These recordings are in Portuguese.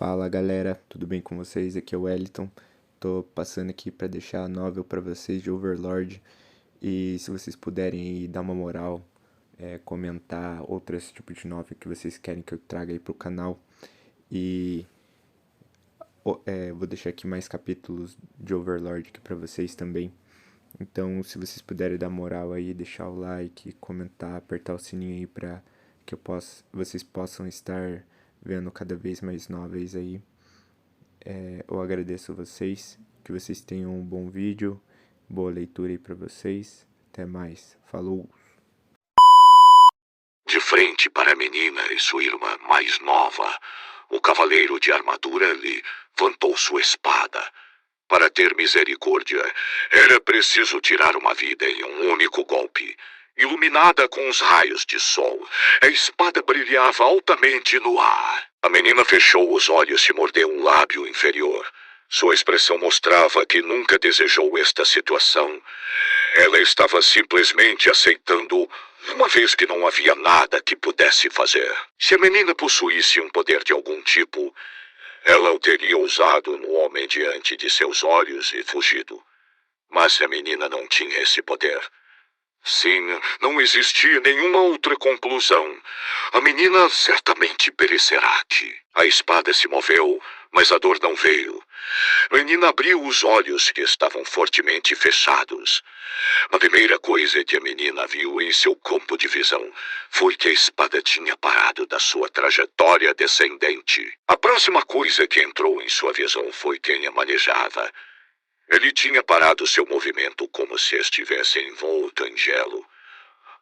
Fala galera, tudo bem com vocês? Aqui é o Wellington. Tô passando aqui para deixar a novel para vocês de Overlord. E se vocês puderem aí dar uma moral, comentar outros tipos de novel que vocês querem que eu traga aí pro canal. E vou deixar aqui mais capítulos de Overlord aqui para vocês também. Então, se vocês puderem dar moral aí, deixar o like, comentar, apertar o sininho aí para que vocês possam estar vendo cada vez mais novels aí. Eu agradeço vocês, que vocês tenham um bom vídeo, boa leitura aí pra vocês. Até mais, falou! De frente para a menina e sua irmã mais nova, o cavaleiro de armadura levantou sua espada. Para ter misericórdia, era preciso tirar uma vida em um único golpe. Iluminada com os raios de sol, a espada brilhava altamente no ar. A menina fechou os olhos e mordeu um lábio inferior. Sua expressão mostrava que nunca desejou esta situação. Ela estava simplesmente aceitando, uma vez que não havia nada que pudesse fazer. Se a menina possuísse um poder de algum tipo, ela o teria usado no homem diante de seus olhos e fugido. Mas a menina não tinha esse poder. Sim, não existia nenhuma outra conclusão. A menina certamente perecerá aqui. A espada se moveu, mas a dor não veio. A menina abriu os olhos que estavam fortemente fechados. A primeira coisa que a menina viu em seu campo de visão foi que a espada tinha parado da sua trajetória descendente. A próxima coisa que entrou em sua visão foi quem a manejava. Ele tinha parado seu movimento como se estivesse envolto em gelo.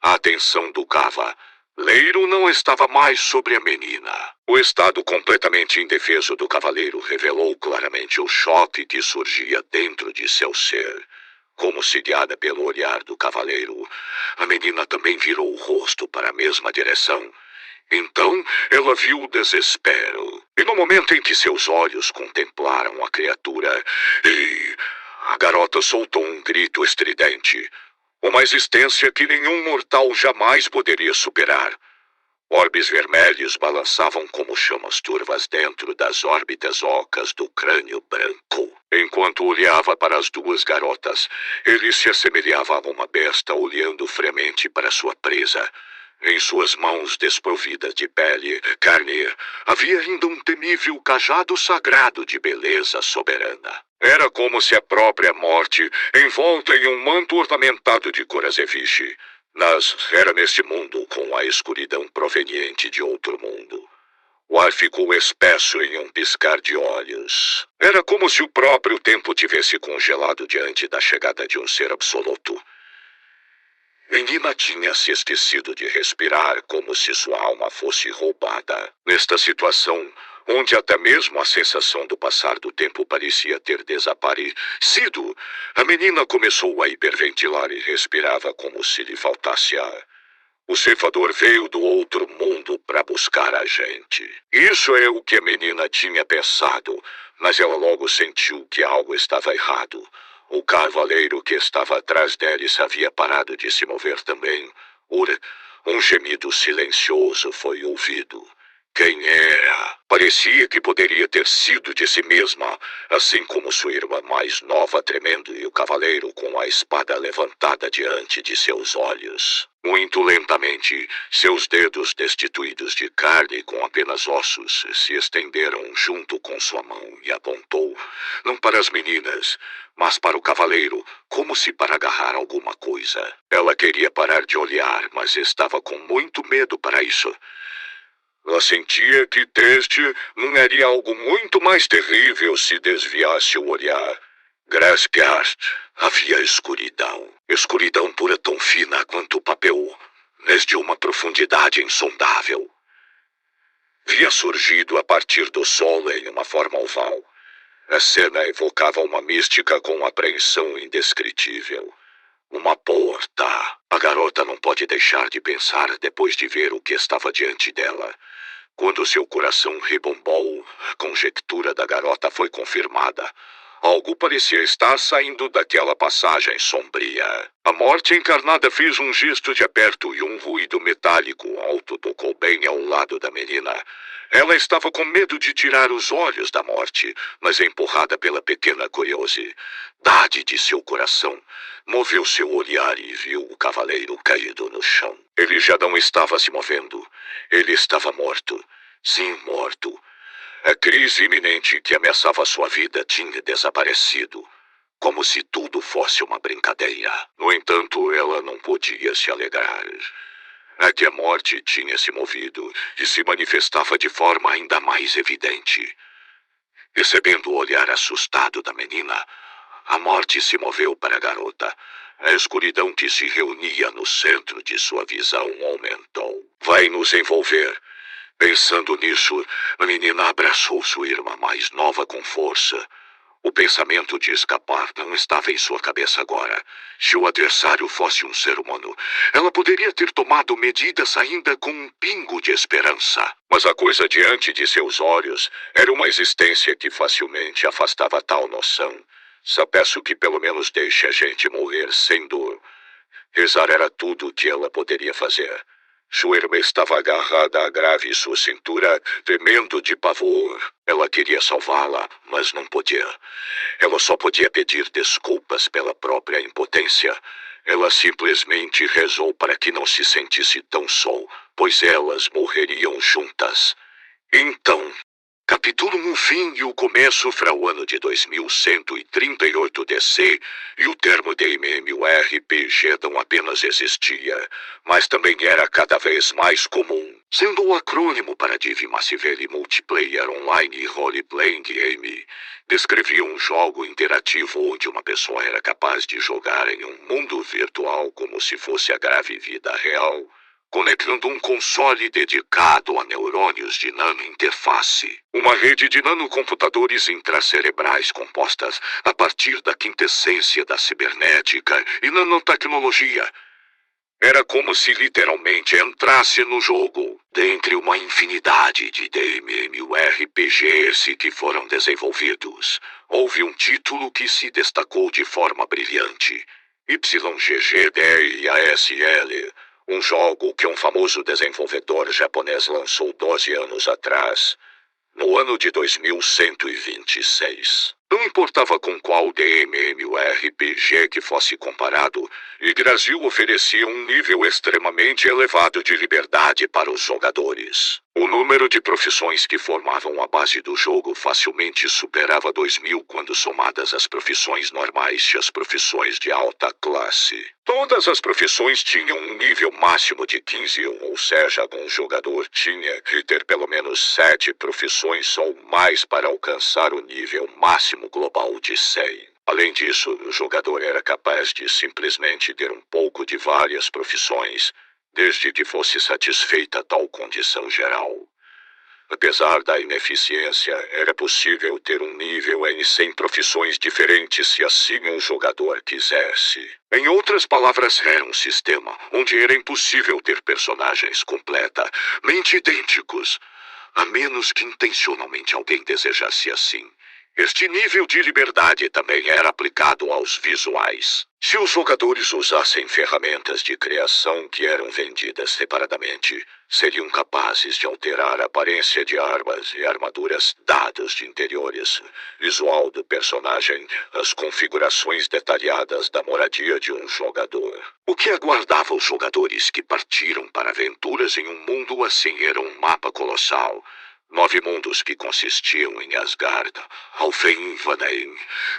A atenção do cavaleiro não estava mais sobre a menina. O estado completamente indefeso do cavaleiro revelou claramente o choque que surgia dentro de seu ser. Como se guiada pelo olhar do cavaleiro, a menina também virou o rosto para a mesma direção. Então, ela viu o desespero. E no momento em que seus olhos contemplaram a criatura, a garota soltou um grito estridente. Uma existência que nenhum mortal jamais poderia superar. Orbes vermelhos balançavam como chamas turvas dentro das órbitas ocas do crânio branco. Enquanto olhava para as duas garotas, ele se assemelhava a uma besta olhando friamente para sua presa. Em suas mãos desprovidas de pele, carne, havia ainda um temível cajado sagrado de beleza soberana. Era como se a própria morte, envolta em um manto ornamentado de cor azefiche, era nesse mundo com a escuridão proveniente de outro mundo. O ar ficou espesso em um piscar de olhos. Era como se o próprio tempo tivesse congelado diante da chegada de um ser absoluto. Menina tinha se esquecido de respirar como se sua alma fosse roubada. Nesta situação, onde até mesmo a sensação do passar do tempo parecia ter desaparecido, a menina começou a hiperventilar e respirava como se lhe faltasse ar. O ceifador veio do outro mundo para buscar a gente. Isso é o que a menina tinha pensado, mas ela logo sentiu que algo estava errado. O cavaleiro que estava atrás deles havia parado de se mover também. Um gemido silencioso foi ouvido. Quem era? Parecia que poderia ter sido de si mesma, assim como sua irmã mais nova tremendo e o cavaleiro com a espada levantada diante de seus olhos. Muito lentamente, seus dedos destituídos de carne com apenas ossos se estenderam junto com sua mão e apontou, não para as meninas, mas para o cavaleiro, como se para agarrar alguma coisa. Ela queria parar de olhar, mas estava com muito medo para isso. Ela sentia que deste não haria algo muito mais terrível se desviasse o olhar. Graças havia escuridão. Escuridão pura tão fina quanto o papel, mas de uma profundidade insondável. Via surgido a partir do sol em uma forma oval. A cena evocava uma mística com apreensão indescritível. Uma porta. A garota não pode deixar de pensar depois de ver o que estava diante dela. Quando seu coração rebombou, a conjectura da garota foi confirmada. Algo parecia estar saindo daquela passagem sombria. A morte encarnada fez um gesto de aperto e um ruído metálico alto tocou bem ao lado da menina. Ela estava com medo de tirar os olhos da morte, mas empurrada pela pequena curiosidade de seu coração, moveu seu olhar e viu o cavaleiro caído no chão. Ele já não estava se movendo. Ele estava morto. Sim, morto. A crise iminente que ameaçava sua vida tinha desaparecido, como se tudo fosse uma brincadeira. No entanto, ela não podia se alegrar. É que a morte tinha se movido e se manifestava de forma ainda mais evidente. Recebendo o olhar assustado da menina, a morte se moveu para a garota. A escuridão que se reunia no centro de sua visão aumentou. Vai nos envolver. Pensando nisso, a menina abraçou sua irmã mais nova com força. O pensamento de escapar não estava em sua cabeça agora. Se o adversário fosse um ser humano, ela poderia ter tomado medidas ainda com um pingo de esperança. Mas a coisa diante de seus olhos era uma existência que facilmente afastava tal noção. Só peço que pelo menos deixe a gente morrer sem dor. Rezar era tudo o que ela poderia fazer. Sua irmã estava agarrada à grave em sua cintura, tremendo de pavor. Ela queria salvá-la, mas não podia. Ela só podia pedir desculpas pela própria impotência. Ela simplesmente rezou para que não se sentisse tão só, pois elas morreriam juntas. Então, capítulo 1, fim e o começo para o ano de 2138 DC, e o termo MMORPG não apenas existia, mas também era cada vez mais comum, sendo o acrônimo para Div Massive Multiplayer Online Role-Playing Game. Descrevia um jogo interativo onde uma pessoa era capaz de jogar em um mundo virtual como se fosse a grave vida real, conectando um console dedicado a neurônios de nanointerface. Uma rede de nanocomputadores intracerebrais compostas a partir da quintessência da cibernética e nanotecnologia. Era como se literalmente entrasse no jogo, dentre uma infinidade de MMORPGs que foram desenvolvidos. Houve um título que se destacou de forma brilhante: YGGDIASL. Um jogo que um famoso desenvolvedor japonês lançou 12 anos atrás, no ano de 2126. Não importava com qual MMORPG que fosse comparado, Yggdrasil oferecia um nível extremamente elevado de liberdade para os jogadores. O número de profissões que formavam a base do jogo facilmente superava 2000 quando somadas as profissões normais e as profissões de alta classe. Todas as profissões tinham um nível máximo de 15, ou seja, um jogador tinha que ter pelo menos 7 profissões ou mais para alcançar o nível máximo global de 100. Além disso, o jogador era capaz de simplesmente ter um pouco de várias profissões, desde que fosse satisfeita tal condição geral. Apesar da ineficiência, era possível ter um nível em 100 profissões diferentes se assim um jogador quisesse. Em outras palavras, era um sistema onde era impossível ter personagens completamente idênticos, a menos que intencionalmente alguém desejasse assim. Este nível de liberdade também era aplicado aos visuais. Se os jogadores usassem ferramentas de criação que eram vendidas separadamente, seriam capazes de alterar a aparência de armas e armaduras, dados de interiores, visual do personagem, as configurações detalhadas da moradia de um jogador. O que aguardava os jogadores que partiram para aventuras em um mundo assim era um mapa colossal. 9 mundos que consistiam em Asgard, Alfheim, Vanaheim,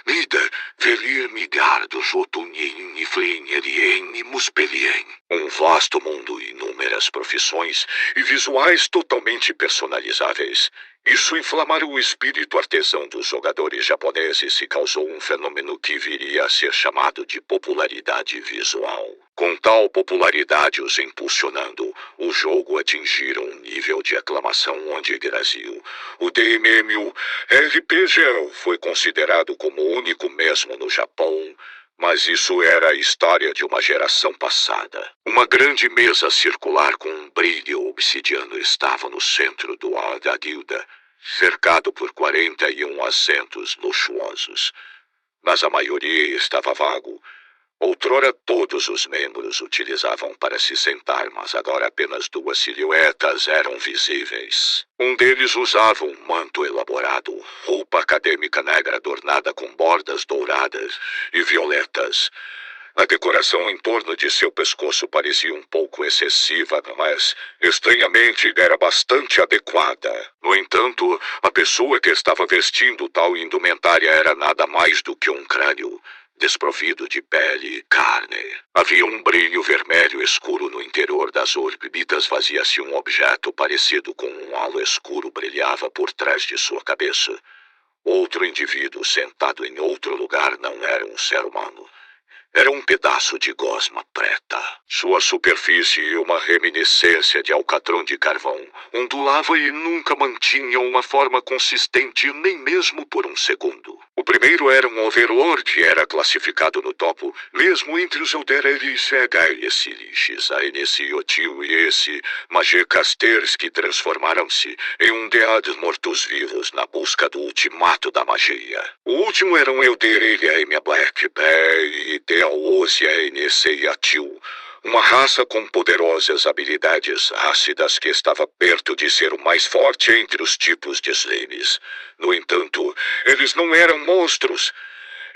Nida, Velir, Midgard, Jotunheim, Niflheim, Elien e Muspelheim. Um vasto mundo e inúmeras profissões e visuais totalmente personalizáveis. Isso inflamara o espírito artesão dos jogadores japoneses e causou um fenômeno que viria a ser chamado de popularidade visual. Com tal popularidade os impulsionando, o jogo atingira um nível de aclamação onde Yggdrasil, o MMORPG, foi considerado como único mesmo no Japão. Mas isso era a história de uma geração passada. Uma grande mesa circular com um brilho obsidiano estava no centro do hall da guilda, cercado por 41 assentos luxuosos. mas a maioria estava vago. Outrora todos os membros utilizavam para se sentar, mas agora apenas duas silhuetas eram visíveis. Um deles usava um manto elaborado, roupa acadêmica negra adornada com bordas douradas e violetas. A decoração em torno de seu pescoço parecia um pouco excessiva, mas, estranhamente, era bastante adequada. No entanto, a pessoa que estava vestindo tal indumentária era nada mais do que um crânio, desprovido de pele e carne. Havia um brilho vermelho escuro no interior das orbitas vazias e um objeto parecido com um halo escuro brilhava por trás de sua cabeça. Outro indivíduo sentado em outro lugar não era um ser humano. Era um pedaço de gosma preta. Sua superfície, uma reminiscência de alcatrão de carvão, ondulava e nunca mantinha uma forma consistente nem mesmo por um segundo. O primeiro era um overlord e era classificado no topo, mesmo entre os Elderelis Egailesilis, Aenesiotil e esse Magecasters que transformaram-se em um dead mortos-vivos na busca do ultimato da magia. O último era um Elderelia Emia Black Bay e Deaosia Eneseiatil, uma raça com poderosas habilidades ácidas que estava perto de ser o mais forte entre os tipos de slimes. No entanto, eles não eram monstros.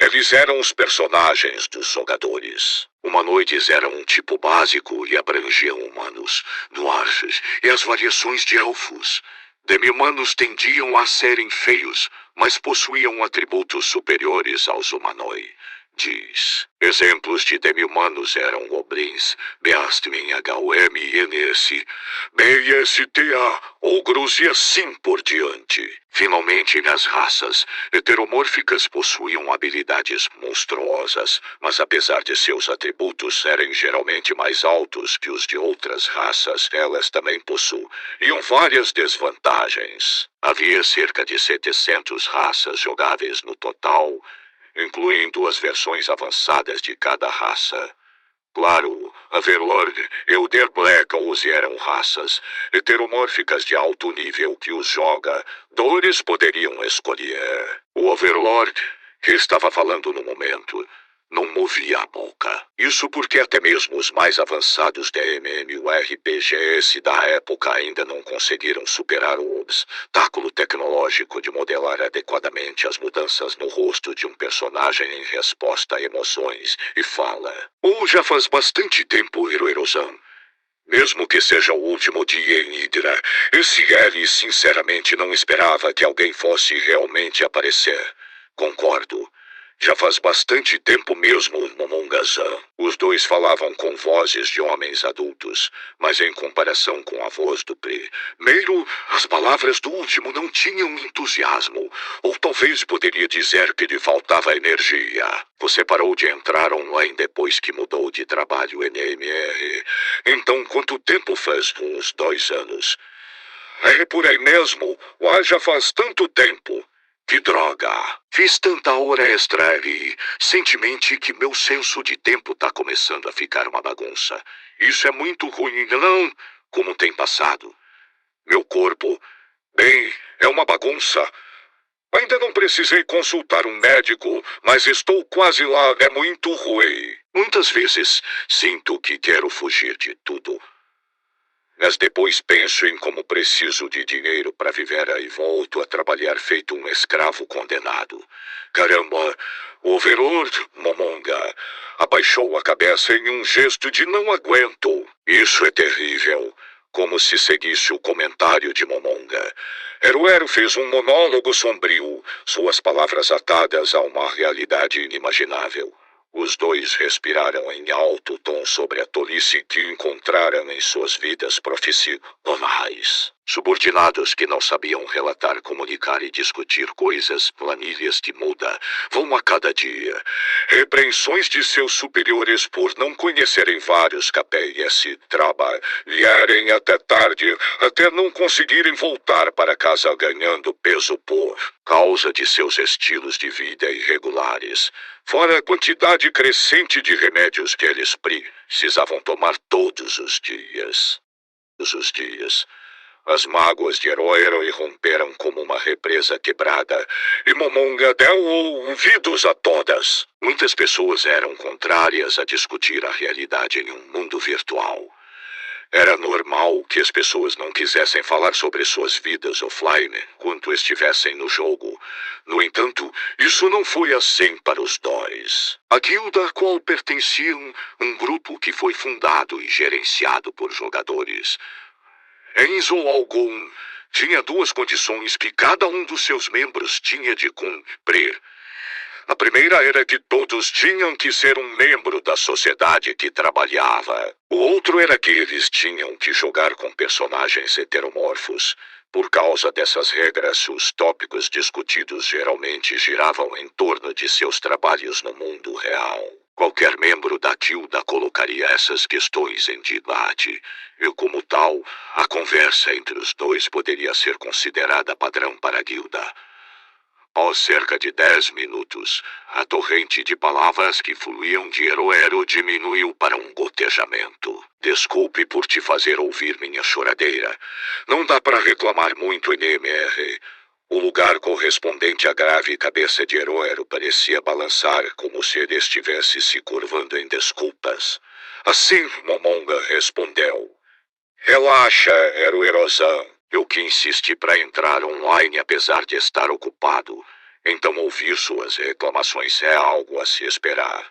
Eles eram os personagens dos jogadores. Humanoides eram um tipo básico e abrangiam humanos, dwarfs e as variações de elfos. Demi-humanos tendiam a serem feios, mas possuíam atributos superiores aos humanoides. Exemplos de demi-humanos eram goblins, Beastmen, HOMNS, BSTA, ogros e assim por diante. Finalmente, as raças heteromórficas possuíam habilidades monstruosas, mas apesar de seus atributos serem geralmente mais altos que os de outras raças, elas também possuíam várias desvantagens. Havia cerca de 700 raças jogáveis no total, incluindo as versões avançadas de cada raça. Claro, Overlord e Elder Black eram raças heteromórficas de alto nível que os jogadores poderiam escolher. O Overlord, que estava falando no momento, não movia a boca. Isso porque até mesmo os mais avançados MMORPGs da época ainda não conseguiram superar o obstáculo tecnológico de modelar adequadamente as mudanças no rosto de um personagem em resposta a emoções e fala. Ou já faz bastante tempo, Heroerozan. Mesmo que seja o último dia em Hydra, esse L sinceramente não esperava que alguém fosse realmente aparecer. Concordo. Já faz bastante tempo mesmo, Momongazan. Os dois falavam com vozes de homens adultos, mas em comparação com a voz do primeiro, as palavras do último não tinham entusiasmo. Ou talvez poderia dizer que lhe faltava energia. Você parou de entrar online depois que mudou de trabalho NMR. Então, quanto tempo faz? Uns 2 anos. É por aí mesmo. Já faz tanto tempo. Que droga! Fiz tanta hora extra e recentemente que meu senso de tempo tá começando a ficar uma bagunça. Isso é muito ruim, não? Como tem passado? Meu corpo, bem, é uma bagunça. Ainda não precisei consultar um médico, mas estou quase lá, é muito ruim. Muitas vezes sinto que quero fugir de tudo. Mas depois penso em como preciso de dinheiro para viver e volto a trabalhar feito um escravo condenado. Caramba, o Overlord Momonga abaixou a cabeça em um gesto de não aguento. Isso é terrível. Como se seguisse o comentário de Momonga. Heruero fez um monólogo sombrio, suas palavras atadas a uma realidade inimaginável. Os dois respiraram em alto tom sobre a tolice que encontraram em suas vidas profissionais. Subordinados que não sabiam relatar, comunicar e discutir coisas, planilhas de muda, vão a cada dia. Repreensões de seus superiores por não conhecerem vários KPIs e trabalharem até tarde, até não conseguirem voltar para casa ganhando peso por causa de seus estilos de vida irregulares. Fora a quantidade crescente de remédios que eles precisavam tomar todos os dias. As mágoas de Heróero irromperam como uma represa quebrada, e Momonga deu ouvidos a todas. Muitas pessoas eram contrárias a discutir a realidade em um mundo virtual. Era normal que as pessoas não quisessem falar sobre suas vidas offline quando estivessem no jogo. No entanto, isso não foi assim para os dois. A guilda a qual pertenciam, um grupo que foi fundado e gerenciado por jogadores. Enzo Algon tinha duas condições que cada um dos seus membros tinha de cumprir. A primeira era que todos tinham que ser um membro da sociedade que trabalhava. O outro era que eles tinham que jogar com personagens heteromorfos. Por causa dessas regras, os tópicos discutidos geralmente giravam em torno de seus trabalhos no mundo real. Qualquer membro da guilda colocaria essas questões em debate, e como tal, a conversa entre os dois poderia ser considerada padrão para a guilda. Após cerca de 10 minutos, a torrente de palavras que fluíam de Heróero diminuiu para um gotejamento. Desculpe por te fazer ouvir minha choradeira. Não dá para reclamar muito em MR. O lugar correspondente à grave cabeça de Heróero parecia balançar como se ele estivesse se curvando em desculpas. Assim, Momonga respondeu. Relaxa, Heróerozão. Eu que insisti para entrar online apesar de estar ocupado. Então ouvir suas reclamações é algo a se esperar.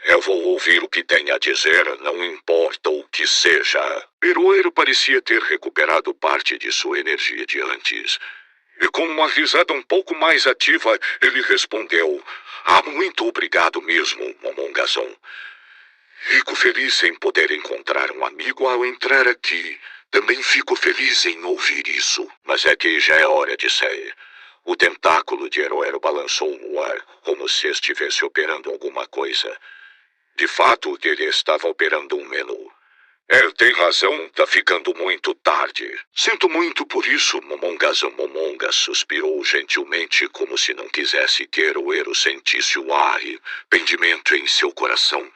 Eu vou ouvir o que tem a dizer, não importa o que seja. Heróero parecia ter recuperado parte de sua energia de antes. E com uma risada um pouco mais ativa, ele respondeu. Muito obrigado mesmo, Momongazão. Fico feliz em poder encontrar um amigo ao entrar aqui. Também fico feliz em ouvir isso. Mas é que já é hora de sair. O tentáculo de Heróero balançou no ar, como se estivesse operando alguma coisa. De fato, ele estava operando um menu. Tem razão, tá ficando muito tarde. Sinto muito por isso, Momongazão. Momonga suspirou gentilmente, como se não quisesse que Heróero sentisse o arrependimento em seu coração.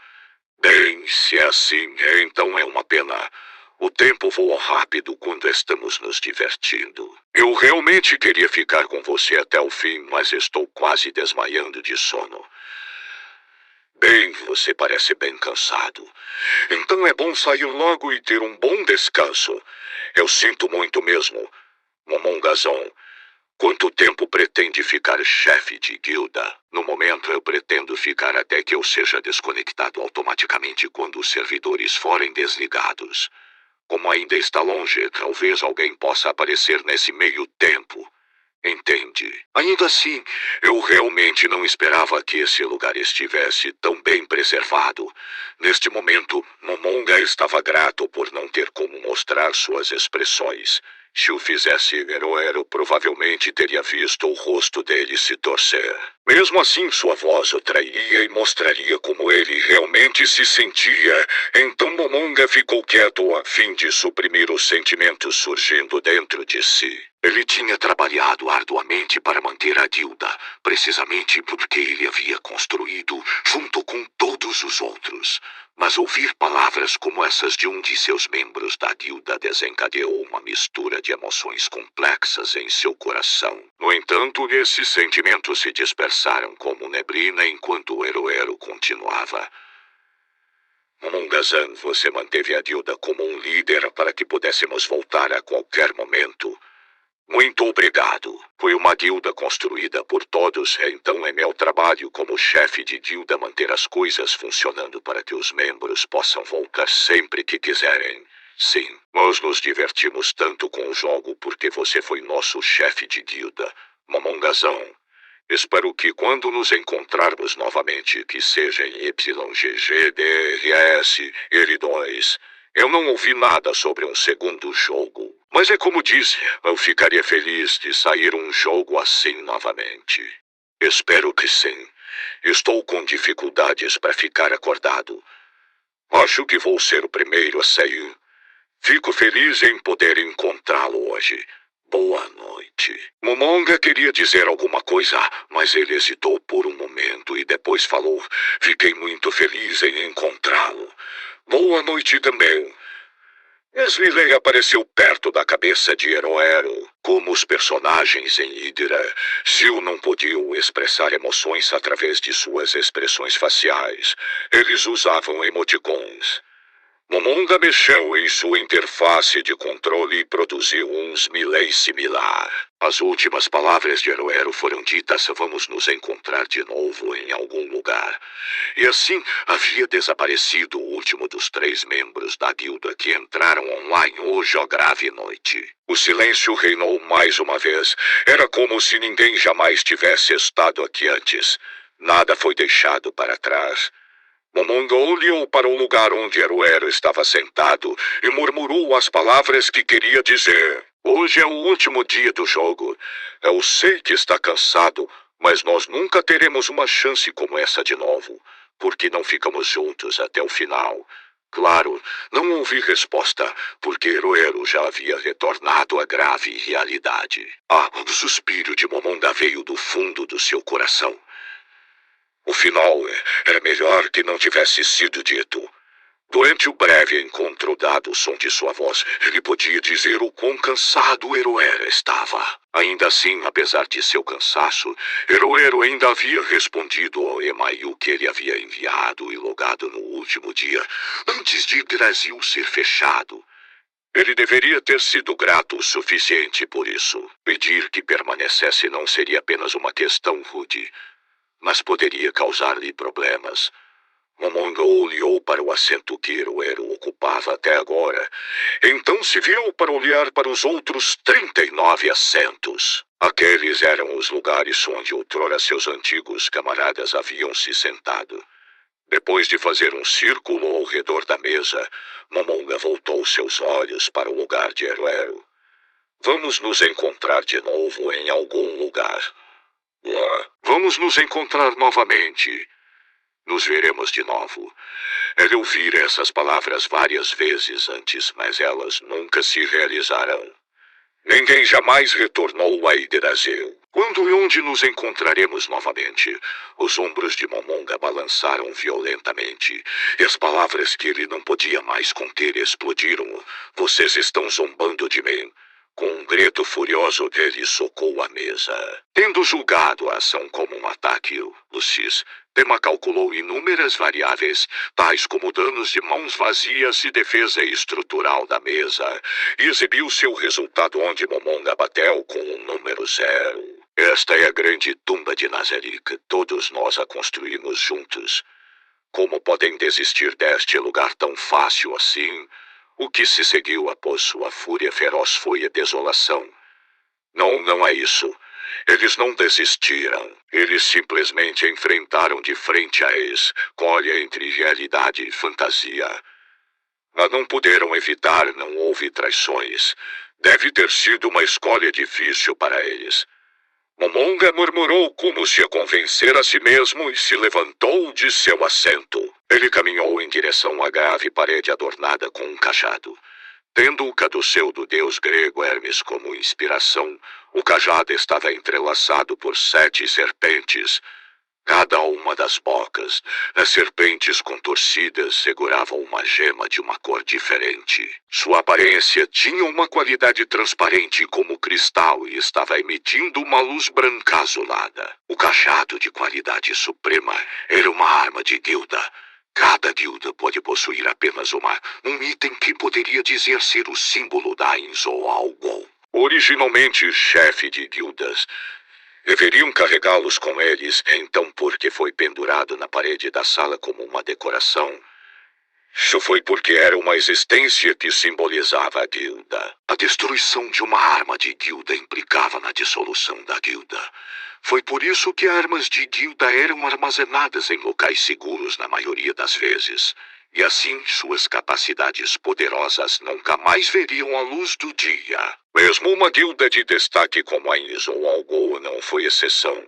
Bem, se é assim, então é uma pena. O tempo voa rápido quando estamos nos divertindo. Eu realmente queria ficar com você até o fim, mas estou quase desmaiando de sono. Bem, você parece bem cansado. Então é bom sair logo e ter um bom descanso. Eu sinto muito mesmo. Momongazão, quanto tempo pretende ficar chefe de guilda? No momento eu pretendo ficar até que eu seja desconectado automaticamente quando os servidores forem desligados. Como ainda está longe, talvez alguém possa aparecer nesse meio tempo. Entende? Ainda assim, eu realmente não esperava que esse lugar estivesse tão bem preservado. Neste momento, Momonga estava grato por não ter como mostrar suas expressões. Se o fizesse, Heróero provavelmente teria visto o rosto dele se torcer. Mesmo assim, sua voz o trairia e mostraria como ele realmente se sentia. Então Momonga ficou quieto a fim de suprimir os sentimentos surgindo dentro de si. Ele tinha trabalhado arduamente para manter a guilda, precisamente porque ele havia construído junto com todos os outros. Mas ouvir palavras como essas de um de seus membros da guilda desencadeou uma mistura de emoções complexas em seu coração. No entanto, esses sentimentos se dispersaram como neblina enquanto o Heróero continuava. Momongazão, você manteve a guilda como um líder para que pudéssemos voltar a qualquer momento. Muito obrigado. Foi uma guilda construída por todos, então é meu trabalho como chefe de guilda manter as coisas funcionando para que os membros possam voltar sempre que quiserem. Sim, nós nos divertimos tanto com o jogo porque você foi nosso chefe de guilda, Momongazão. Espero que quando nos encontrarmos novamente, que seja em YGGDRS L2, eu não ouvi nada sobre um segundo jogo. Mas é como disse, eu ficaria feliz de sair um jogo assim novamente. Espero que sim. Estou com dificuldades para ficar acordado. Acho que vou ser o primeiro a sair. Fico feliz em poder encontrá-lo hoje. Boa noite. Momonga queria dizer alguma coisa, mas ele hesitou por um momento e depois falou. Fiquei muito feliz em encontrá-lo. Boa noite também. Esrilei apareceu perto da cabeça de Heroero. Como os personagens em Hydra, Sil não podiam expressar emoções através de suas expressões faciais. Eles usavam emoticons. Momonga mexeu em sua interface de controle e produziu um Smiley similar. As últimas palavras de Heroero foram ditas: vamos nos encontrar de novo em algum lugar. E assim havia desaparecido o último dos 3 membros da guilda que entraram online hoje à grave noite. O silêncio reinou mais uma vez. Era como se ninguém jamais tivesse estado aqui antes. Nada foi deixado para trás. Momonga olhou para o lugar onde Heroero estava sentado e murmurou as palavras que queria dizer. Hoje é o último dia do jogo. Eu sei que está cansado, mas nós nunca teremos uma chance como essa de novo, porque não ficamos juntos até o final. Claro, não ouvi resposta, porque Heroero já havia retornado à grave realidade. O suspiro de Momonga veio do fundo do seu coração. O final era melhor que não tivesse sido dito. Durante o breve encontro dado o som de sua voz, ele podia dizer o quão cansado Heroero estava. Ainda assim, apesar de seu cansaço, Heroero ainda havia respondido ao e-mail que ele havia enviado e logado no último dia, antes de Brasil ser fechado. Ele deveria ter sido grato o suficiente por isso. Pedir que permanecesse não seria apenas uma questão rude, mas poderia causar-lhe problemas. Momonga olhou para o assento que Heroero ocupava até agora. Então se virou para olhar para os outros 39 assentos. Aqueles eram os lugares onde outrora seus antigos camaradas haviam se sentado. Depois de fazer um círculo ao redor da mesa, Momonga voltou seus olhos para o lugar de Heroero. Vamos nos encontrar de novo em algum lugar. Vamos nos encontrar novamente. Nos veremos de novo. Ele ouvira essas palavras várias vezes antes, mas elas nunca se realizarão. Ninguém jamais retornou a Yggdrasil. Quando e onde nos encontraremos novamente? Os ombros de Momonga balançaram violentamente, e as palavras que ele não podia mais conter explodiram. Vocês estão zombando de mim. Com um grito furioso, ele socou a mesa. Tendo julgado a ação como um ataque, Lucis Tema calculou inúmeras variáveis, tais como danos de mãos vazias e defesa estrutural da mesa, e exibiu seu resultado onde Momonga bateu com um número 0. Esta é a grande tumba de Nazarick. Todos nós a construímos juntos. Como podem desistir deste lugar tão fácil assim? O que se seguiu após sua fúria feroz foi a desolação. Não é isso. Eles não desistiram. Eles simplesmente enfrentaram de frente a escolha entre realidade e fantasia. Não puderam evitar, não houve traições. Deve ter sido uma escolha difícil para eles. Momonga murmurou como se a convencer a si mesmo e se levantou de seu assento. Ele caminhou em direção à grave parede adornada com um cajado. Tendo o caduceu do deus grego Hermes como inspiração, o cajado estava entrelaçado por 7 serpentes. Cada uma das bocas, as serpentes contorcidas seguravam uma gema de uma cor diferente. Sua aparência tinha uma qualidade transparente como cristal e estava emitindo uma luz branca azulada. O cajado de qualidade suprema era uma arma de guilda. Cada guilda pode possuir apenas um item que poderia dizer ser o símbolo da Inzoalgol. Originalmente chefe de guildas, deveriam carregá-los com eles, então porque foi pendurado na parede da sala como uma decoração. Isso foi porque era uma existência que simbolizava a guilda. A destruição de uma arma de guilda implicava na dissolução da guilda. Foi por isso que armas de guilda eram armazenadas em locais seguros na maioria das vezes. E assim suas capacidades poderosas nunca mais veriam a luz do dia. Mesmo uma guilda de destaque como a Inzoalgol não foi exceção.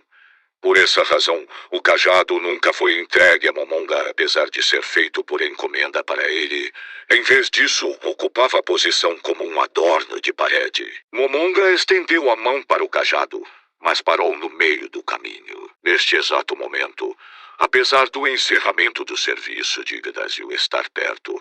Por essa razão, o cajado nunca foi entregue a Momonga, apesar de ser feito por encomenda para ele. Em vez disso, ocupava a posição como um adorno de parede. Momonga estendeu a mão para o cajado, mas parou no meio do caminho. Neste exato momento, Apesar do encerramento do serviço de Yggdrasil estar perto,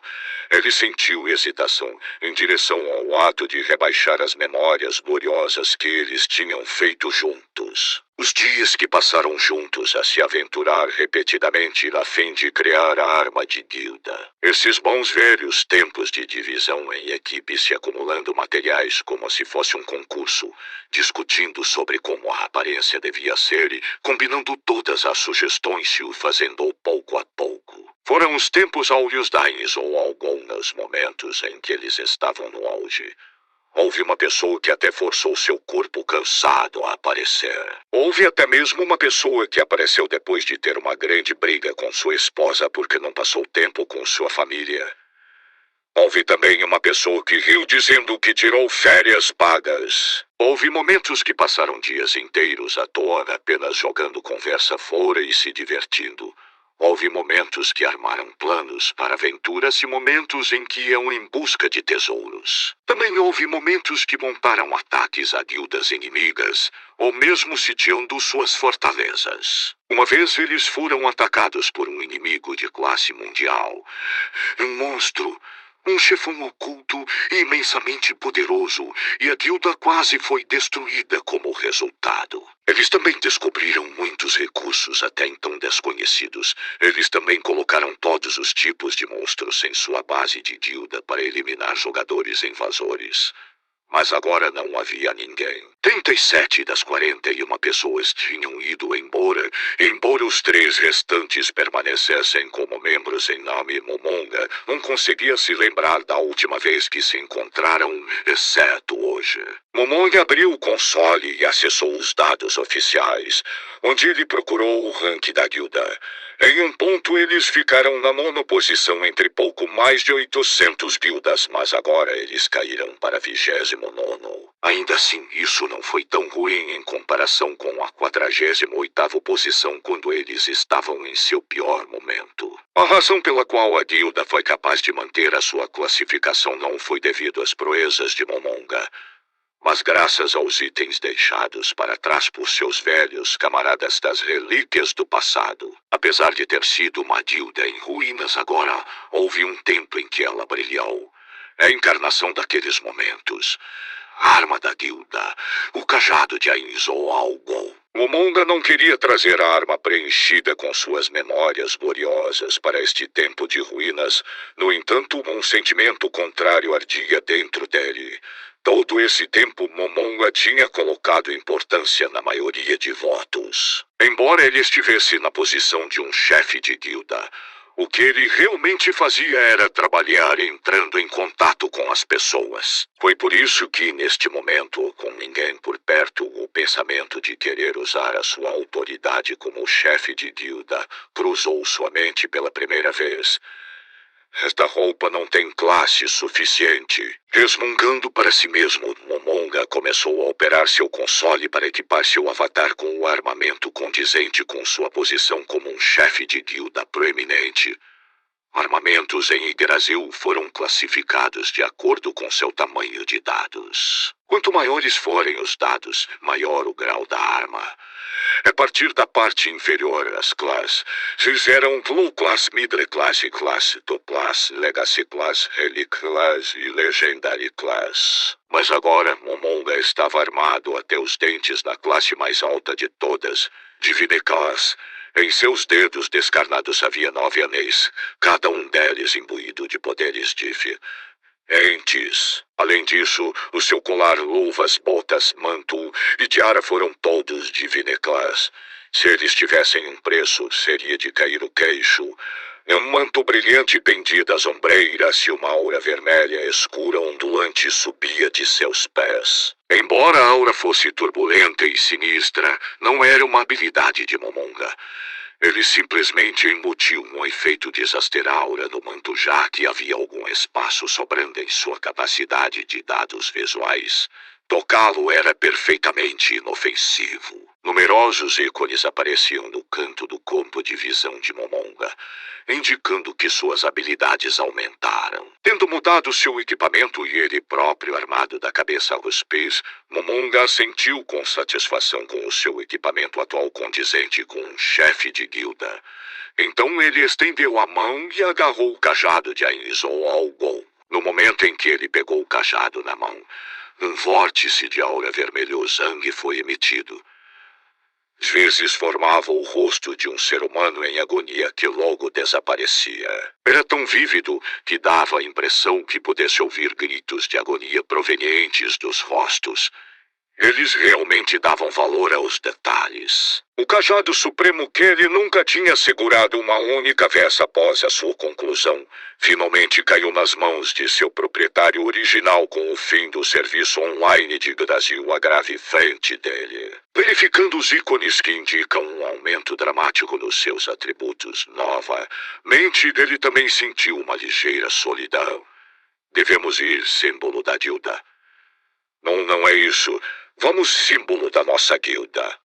ele sentiu hesitação em direção ao ato de rebaixar as memórias gloriosas que eles tinham feito juntos. Os dias que passaram juntos a se aventurar repetidamente a fim de criar a arma de Gilda. Esses bons velhos tempos de divisão em equipe se acumulando materiais como se fosse um concurso, discutindo sobre como a aparência devia ser e combinando todas as sugestões e o fazendo pouco a pouco. Foram os tempos áureos da Ines ou alguns momentos em que eles estavam no auge. Houve uma pessoa que até forçou seu corpo cansado a aparecer. Houve até mesmo uma pessoa que apareceu depois de ter uma grande briga com sua esposa porque não passou tempo com sua família. Houve também uma pessoa que riu dizendo que tirou férias pagas. Houve momentos que passaram dias inteiros à toa apenas jogando conversa fora e se divertindo. Houve momentos que armaram planos para aventuras e momentos em que iam em busca de tesouros. Também houve momentos que montaram ataques a guildas inimigas, ou mesmo sitiando suas fortalezas. Uma vez eles foram atacados por um inimigo de classe mundial. Um monstro. Um chefão oculto e imensamente poderoso, e a guilda quase foi destruída como resultado. Eles também descobriram muitos recursos até então desconhecidos. Eles também colocaram todos os tipos de monstros em sua base de guilda para eliminar jogadores invasores. Mas agora não havia ninguém. 37 das 41 pessoas tinham ido embora os 3 restantes permanecessem como membros em nome Momonga. Não conseguia se lembrar da última vez que se encontraram, exceto hoje. Momonga abriu o console e acessou os dados oficiais, onde ele procurou o rank da guilda. Em um ponto, eles ficaram na 9ª posição entre pouco mais de 800 guildas, mas agora eles caíram para a 29º. Ainda assim, isso não foi tão ruim em comparação com a 48ª posição quando eles estavam em seu pior momento. A razão pela qual a guilda foi capaz de manter a sua classificação não foi devido às proezas de Momonga, mas graças aos itens deixados para trás por seus velhos camaradas das relíquias do passado. Apesar de ter sido uma guilda em ruínas agora, houve um tempo em que ela brilhou. É a encarnação daqueles momentos. A arma da guilda, o cajado de Ainz ou algo. Momonga não queria trazer a arma preenchida com suas memórias gloriosas para este tempo de ruínas. No entanto, um sentimento contrário ardia dentro dele. Todo esse tempo, Momonga tinha colocado importância na maioria de votos. Embora ele estivesse na posição de um chefe de guilda, o que ele realmente fazia era trabalhar entrando em contato com as pessoas. Foi por isso que, neste momento, com ninguém por perto, o pensamento de querer usar a sua autoridade como chefe de guilda cruzou sua mente pela primeira vez. Esta roupa não tem classe suficiente. Resmungando para si mesmo, Momonga começou a operar seu console para equipar seu avatar com o armamento condizente com sua posição como um chefe de guilda proeminente. Armamentos em Yggdrasil foram classificados de acordo com seu tamanho de dados. Quanto maiores forem os dados, maior o grau da arma. A partir da parte inferior, as classes fizeram Low Class, Middle Class, Class, Top Class, Legacy Class, Relic Class e Legendary Class. Mas agora, Momonga estava armado até os dentes na classe mais alta de todas, Divine Class. Em seus dedos descarnados havia 9 anéis, cada um deles imbuído de poderes Div. Entes. Além disso, o seu colar, luvas, botas, manto e tiara foram todos Divine Class. Se eles tivessem um preço, seria de cair o queixo. Um manto brilhante pendia das ombreiras e uma aura vermelha escura ondulante subia de seus pés. Embora a aura fosse turbulenta e sinistra, não era uma habilidade de Momonga. Ele simplesmente embutiu um efeito desaster aura no manto, já que havia algum espaço sobrando em sua capacidade de dados visuais. Tocá-lo era perfeitamente inofensivo. Numerosos ícones apareciam no canto do campo de visão de Momonga, indicando que suas habilidades aumentaram. Tendo mudado seu equipamento e ele próprio armado da cabeça aos pés, Momonga assentiu com satisfação com o seu equipamento atual condizente com um chefe de guilda. Então ele estendeu a mão e agarrou o cajado de Ainzou ao gol. No momento em que ele pegou o cajado na mão, um vórtice de aura vermelho-sangue foi emitido. Às vezes formava o rosto de um ser humano em agonia que logo desaparecia. Era tão vívido que dava a impressão que pudesse ouvir gritos de agonia provenientes dos rostos. Eles realmente davam valor aos detalhes. O cajado supremo Kelly nunca tinha segurado uma única vez após a sua conclusão. Finalmente caiu nas mãos de seu proprietário original com o fim do serviço online de Brasil à grave frente dele. Verificando os ícones que indicam um aumento dramático nos seus atributos mente dele também sentiu uma ligeira solidão. Devemos ir, símbolo da guilda. Não é isso. Vamos, símbolo da nossa guilda.